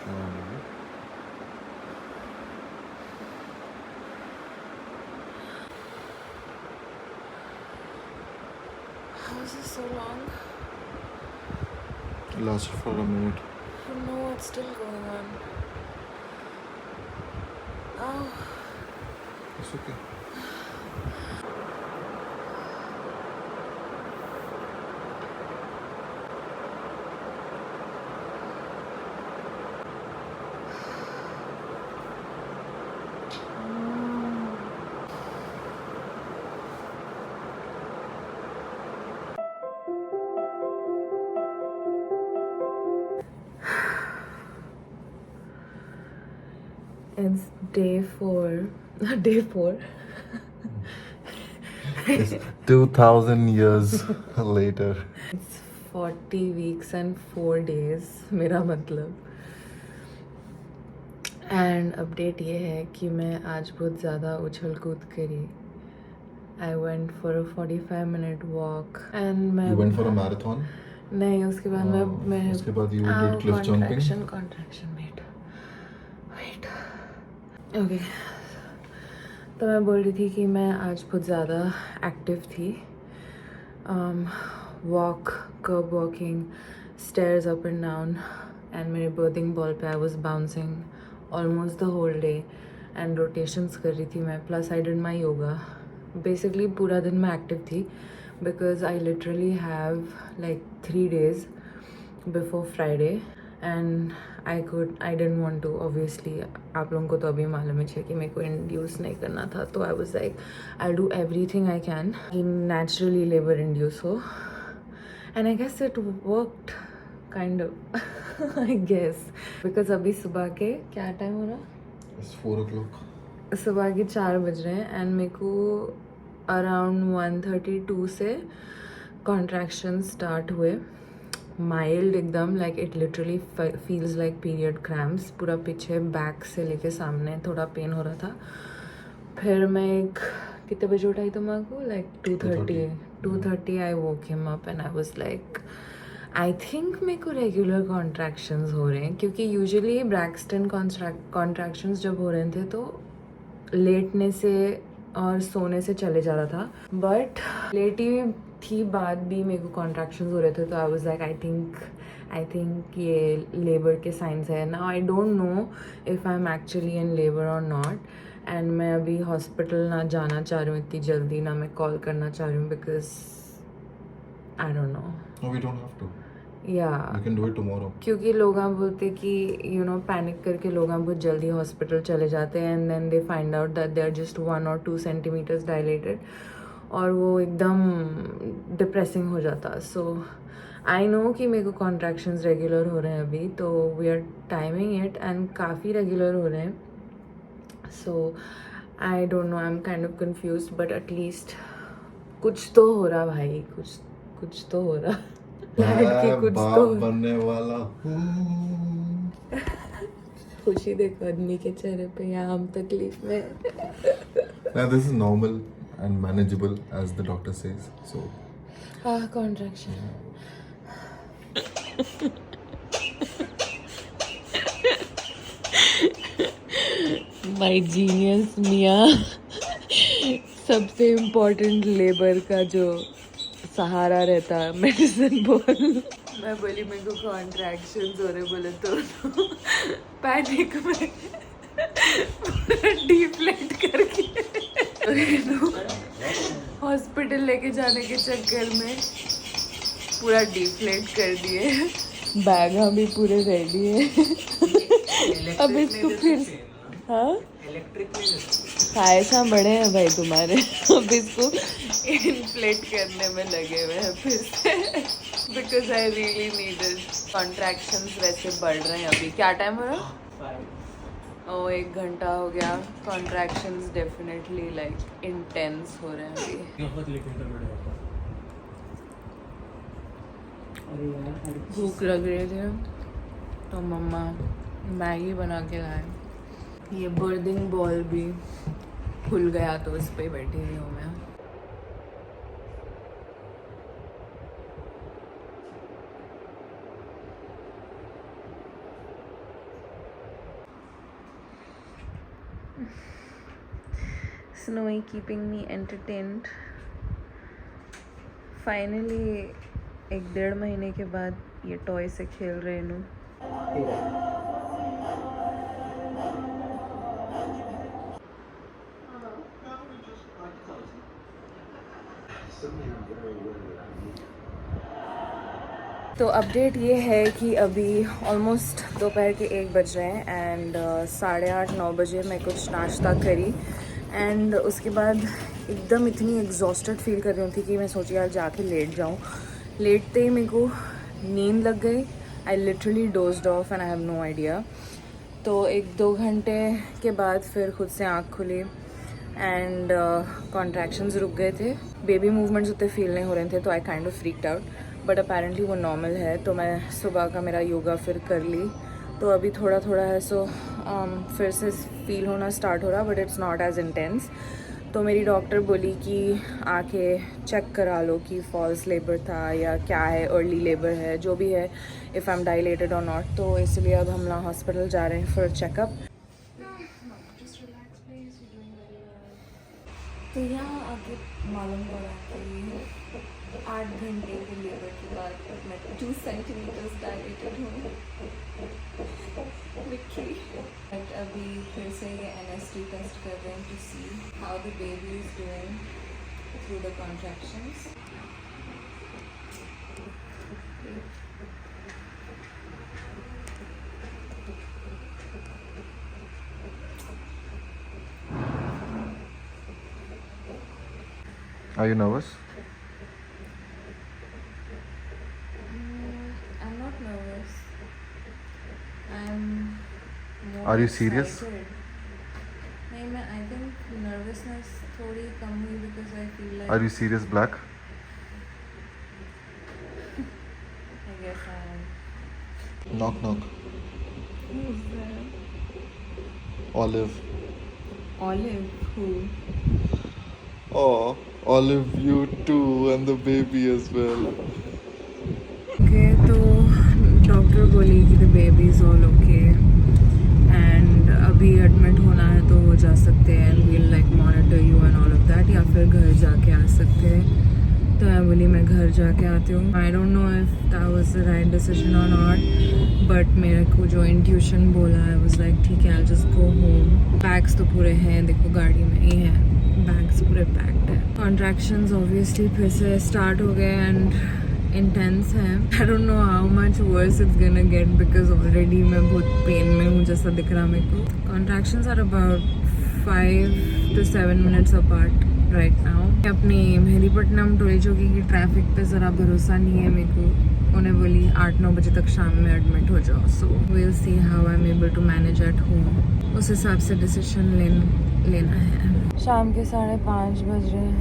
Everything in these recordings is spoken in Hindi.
How is this so long? It lasted for a minute. Oh no, it's still going on. Oh. It's okay. It's day 4. Day 4. It's 2000 years later. It's 40 weeks and 4 days मेरा मतलब. एंड अपडेट ये है कि मैं आज बहुत ज़्यादा उछल कूद करी. I went for a 45-minute walk and मैं You went for a marathon? नहीं, उसके बाद मैं उसके बाद you did cliff jumping? Contraction, wait. Okay. तो मैं बोल रही थी कि मैं आज बहुत ज़्यादा एक्टिव थी. Walk, kerb walking, stairs up and down, and मेरे बर्थिंग बॉल पे I was bouncing almost the whole day and rotations कर रही थी मैं. Plus I did my yoga. Basically पूरा दिन मैं एक्टिव थी because I literally have like 3 days before Friday and I don't want to. Obviously आप लोगों को तो अभी मालूम है कि मेरे को इंड्यूस नहीं करना था. तो I was like I do everything I can कि नेचुरली लेबर इंड्यूस हो. And I guess it worked kind of. I guess because अभी सुबह के क्या टाइम हो रहा? It's 4 o'clock. सुबह के 4 बज रहे हैं एंड मेरे को अराउंड 1:32 से कॉन्ट्रैक्शन स्टार्ट हुए. माइल्ड एकदम, like it literally feels like period cramps. पूरा पीछे बैक से लेके सामने थोड़ा पेन हो रहा था. फिर मैं कितने बजे उठाई तुम्हारा? Like 2:30 I woke him up and I was like I think मेरे को रेगुलर कॉन्ट्रैक्शंस हो रहे हैं क्योंकि यूजुअली ब्रैक्सटन कॉन्ट्रैक्शंस जब हो रहे थे तो लेटने से और सोने से चले जा रहा था. बट लेटी थी बाद भी मेरे को कॉन्ट्रैक्शंस हो रहे थे. तो I was like I think ये लेबर के साइंस है. Now I don't know if I am actually in labour और नॉट. एंड मैं अभी हॉस्पिटल ना जाना चाह रही हूँ इतनी जल्दी, ना मैं कॉल करना चाह रही हूँ because I don't no. No, we don't have to. या We can do it tomorrow. क्योंकि लोग बोलते कि पैनिक करके लोग बहुत जल्दी हॉस्पिटल चले जाते हैं and then they find out that they are just 1 or 2 centimeters dilated और वो एकदम डिप्रेसिंग हो जाता. सो आई नो कि मेरे को कॉन्ट्रैक्शंस रेगुलर हो रहे हैं अभी, तो we are timing it and काफ़ी रेगुलर हो रहे हैं. So I don't know, I am kind of confuse but at least कुछ तो हो रहा भाई. कुछ तो हो रहा. मैं बाप बनने वाला हूँ. खुशी देखो आदमी के चेहरे पे, यहाँ हम तकलीफ में. Now this is normal and manageable as the doctor says. So contraction. My genius मियाँ सबसे इम्पोर्टेंट लेबर का जो सहारा रहता है मेडिसिन बोल. मैं बोली मेरे को कॉन्ट्रैक्शंस हो रहे, बोले तो पैनिक में पूरा डिफ्लेट करके हॉस्पिटल लेके जाने के चक्कर में पूरा डिफ्लेट कर दिए. बैग भी पूरे रेडी है. अब इसको फिर हाँ खाए बड़े हैं भाई तुम्हारे. अब इसको इन्फ्लेट करने में लगे हुए हैं फिर से because I really need it. Contractions वैसे बढ़ रहे हैं अभी. क्या टाइम हो रहा है? 1 घंटा हो गया. कॉन्ट्रैक्शंस डेफिनेटली लाइक इंटेंस हो रहे हैं अभी. भूख लग रही थी तो मम्मा मैगी बना के लाए. ये बर्थिंग बॉल भी खुल गया तो उस पर बैठी हुई हूँ मैं. Snowy keeping me entertained. Finally 1-1.5 महीने के बाद ये टॉय से खेल रहे हैं। तो अपडेट ये है कि अभी ऑलमोस्ट दोपहर के 1 बज रहे हैं एंड 8:30-9 बजे मैं कुछ नाश्ता करी एंड उसके बाद एकदम इतनी एग्जॉस्टेड फील कर रही थी कि मैं सोची यार जाके लेट जाऊँ। लेटते ही मेरे को नींद लग गई। I literally dozed off and I have no idea. तो 1-2 घंटे के बाद फिर खुद से आँख खुली एंड कॉन्ट्रैक्शंस रुक गए थे। बेबी मूवमेंट्स उतने फील नहीं हो रहे थे तो I kind of freaked out, but apparently वो नॉर्मल है। तो मैं सुबह का मेरा योगा फिर कर ली, तो अभी थोड़ा थोड़ा है सो फिर से फील होना स्टार्ट हो रहा, but it's not as intense. तो मेरी डॉक्टर बोली कि आके चेक करा लो कि फॉल्स लेबर था या क्या है, अर्ली लेबर है, जो भी है, इफ़ आई एम डायलेटेड और नॉट। तो इसलिए अब हम लोग हॉस्पिटल जा रहे हैं फॉर चेकअप। तो यहाँ आके मालूम पड़ा कि 8 घंटे के लेबर के बाद मैं 2 सेंटीमीटर्स डायलेटेड हूँ। बट अभी फिर से ये NST टेस्ट कर रहे हैं to see how the baby is doing through the contractions. Are you nervous? I'm not nervous. I'm more Are you serious? excited. नहीं, मैं I think nervousness थोड़ी कम हुई because I feel like Are you serious, Black? I guess I am. Knock knock. Who's there? Olive. Olive. Who? Oh, Olive, you too, and the baby as well. Okay, तो डॉक्टर बोली कि the baby is all okay and अभी एडमिट होना है तो हो जा सकते हैं and we'll like monitor you and all of that, या फिर घर जाके आ सकते हैं। तो मैं बोली मैं घर जाके आती हूँ। आई don't know if that was the right decision और नॉट, बट मेरे को जो इंट्यूशन बोला है वाज लाइक ठीक है, I just go home. Bags तो पूरे हैं, देखो गाड़ी में ही है, बैग्स पूरे पैक्ड है। कॉन्ट्रैक्शंस ऑब्वियसली फिर से स्टार्ट हो गए एंड इंटेंस है। आई don't know how much worse it's gonna get because already मैं बहुत पेन में हूँ जैसा दिख रहा मेरे को। Contractions are about 5 to 7 minutes apart right now. अपनी मेहदीपट्टनम टोली चौकी की ट्रैफिक पे ज़रा भरोसा नहीं है मेरे को। उन्हें बोली 8-9 बजे तक शाम में एडमिट हो जाओ, so we'll see how I am able to manage at home. उस हिसाब से डिसीजन लेना है। शाम के 5:30 बज रहे हैं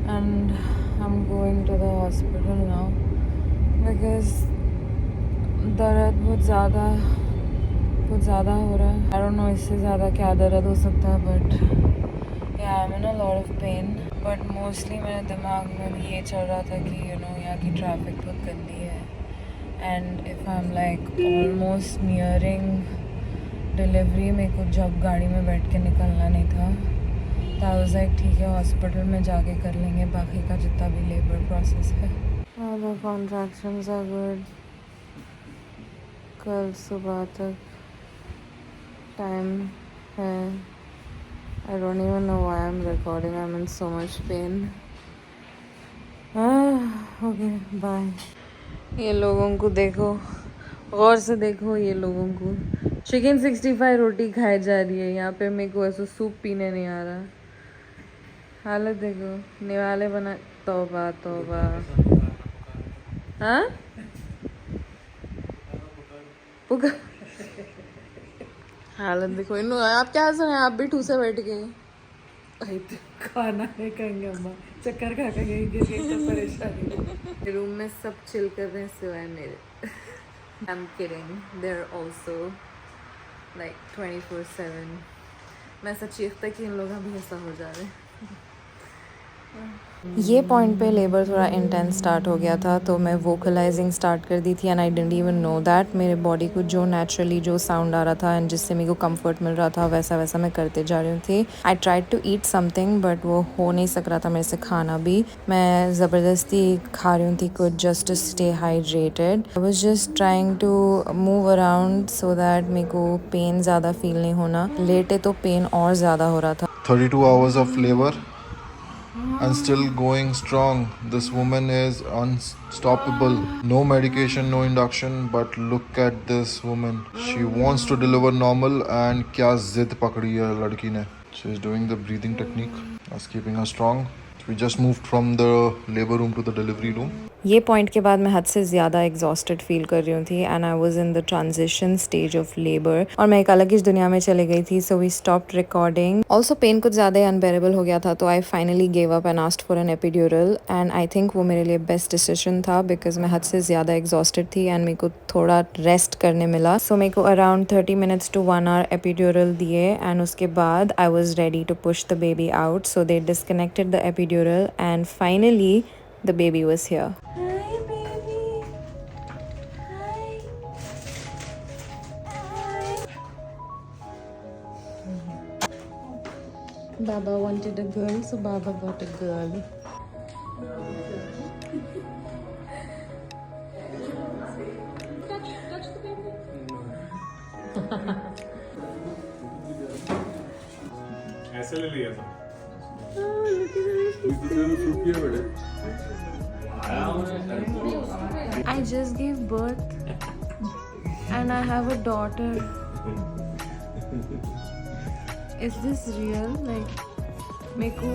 and I am going to the hospital now because दर्द बहुत ज़्यादा हो रहा है। आई डोंट नो इससे ज़्यादा क्या दर्द हो सकता है, but I am in a lot of pain. But mostly मेरे दिमाग में भी ये चल रहा था कि यहाँ की ट्रैफिक बहुत गंदी है and if I am like almost nearing delivery. मेरे को जब गाड़ी में बैठ के निकलना नहीं था तो आई वाज लाइक ठीक है हॉस्पिटल में जाके कर लेंगे बाकी का जितना भी लेबर प्रोसेस है। The contractions are good. कल सुबह तक टाइम है। I don't even know why I'm recording. I'm in so much pain. Okay, bye. ये लोगों को देखो, गौर से देखो ये लोगों को। चिकन 65 रोटी खाई जा रही है यहाँ पे, मेरे को ऐसा सूप पीने नहीं आ रहा। हालत देखो, निवाले बना। तौबा तौबा। हाँ पुका हालत देखो इन। आप क्या हंस रहे हैं? आप भी ठूसे बैठ गए। खाना है कहेंगे अम्मा, चक्कर खा के गिर गई तो परेशानी। रूम में सब चिल कर रहे हैं सिवाय मेरे। I'm kidding. They're also like 24/7. मैं ऐसा चीखता कि इन लोग अभी ऐसा हो जा रहे हैं। ये पॉइंट पे लेबर थोड़ा इंटेंस स्टार्ट हो गया था, तो मैं वोकलाइजिंग स्टार्ट कर दी थी and I didn't even know that मेरे बॉडी को जो नेचुरली जो साउंड आ रहा था एंड जिससे मेरे को कंफर्ट मिल रहा था वैसा वैसा मैं करते जा रही थी। I tried to eat something but वो हो नहीं सक रहा था मेरे से खाना भी। मैं ज़बरदस्ती खा रही थी कुछ just to stay hydrated. I was just trying to move around so that मेरे को पेन ज़्यादा फील नहीं होना। लेटे तो पेन और ज़्यादा हो रहा था। 32 hours of labor and still going strong. This woman is unstoppable. No medication, no induction, but look at this woman. She wants to deliver normal and kya zid pakdi hai ladki ne. She is doing the breathing technique that's keeping her strong. We just moved from the labor room to the delivery room. ये पॉइंट के बाद मैं हद से ज़्यादा एग्जॉस्टेड फील कर रही थी and I was in the transition stage of labour और मैं एक अलग ही दुनिया में चले गई थी। So we stopped recording. Also pain कुछ ज़्यादा ही अनबेरेबल हो गया था, तो I finally gave up and asked for an epidural and I think वो मेरे लिए बेस्ट डिसीजन था बिकॉज मैं हद से ज़्यादा एग्जॉस्टेड थी एंड मेरे को थोड़ा रेस्ट करने मिला। सो मेरे को around 30 minutes to 1 hour epidural दिए एंड उसके बाद I was ready to push the baby out. So they disconnected the epidural and finally the baby was here. Hi, baby. Hi. Baba wanted a girl, so Baba got a girl. ऐसे ले लिया था। I just gave birth and I have a daughter. Is this real? Like, मेरे को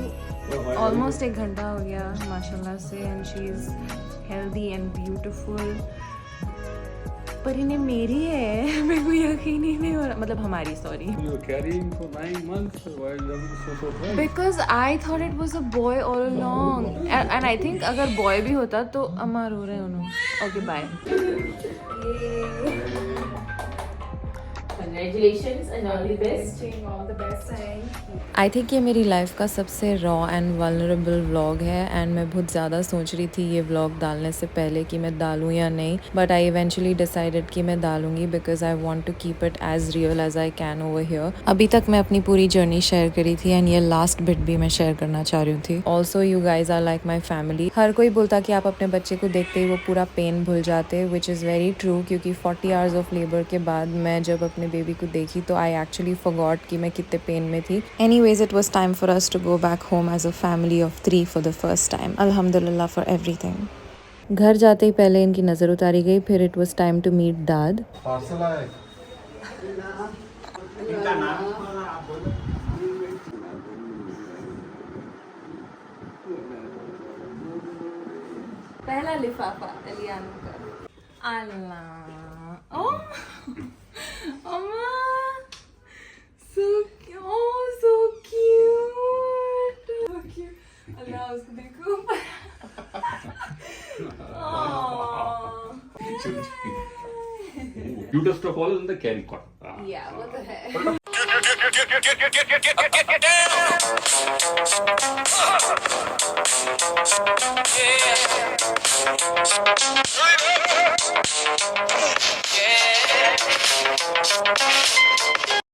almost 1 घंटा हो गया माशाल्लाह से and she is healthy and beautiful. पर इन्हें मेरी है, मेरे को यकीन ही नहीं हो रहा, मतलब हमारी, sorry. You were carrying for 9 months while so surprised. Because I thought it was a boy all along. And I think अगर boy भी होता तो अम्मा रो रहे उन्होंने. Okay, bye. Congratulations and all the best. All the best. I think ये मेरी लाइफ का सबसे रॉ एंड वल्नरेबल व्लॉग है एंड मैं बहुत ज़्यादा सोच रही थी ये व्लॉग डालने से पहले कि मैं डालूँ या नहीं, बट आई इवेंचुअली डिसाइडेड कि मैं डालूँगी because I want to keep it as real as I can over here. अभी तक मैं अपनी पूरी जर्नी शेयर करी थी एंड ये लास्ट बिट भी मैं शेयर करना चाह रही थी। Also you guys are like my family. हर कोई बोलता कि आप अपने बच्चे को देखते ही वो पूरा पेन भूल जाते, विच इज़ वेरी ट्रू, क्योंकि 40 hours ऑफ लेबर के बाद मैं जब अपने बेबी को देखी तो आई एक्चुअली फॉरगॉट कि मैं कितने पेन में थी। Anyways, it was time for us to go back home as a family of 3 for the first time. Alhamdulillah for everything. घर जाते ही पहले इनकी नज़र उतारी गई, फिर it was time to meet dad. Parcel आए। पहला लिफाफा अलियानो का। अल्लाह, ओह अम्मा, so cute, so cute. अल्लाह उसको देखो। Cutest of all is the carry cot. Yeah, what the heck? Yeah.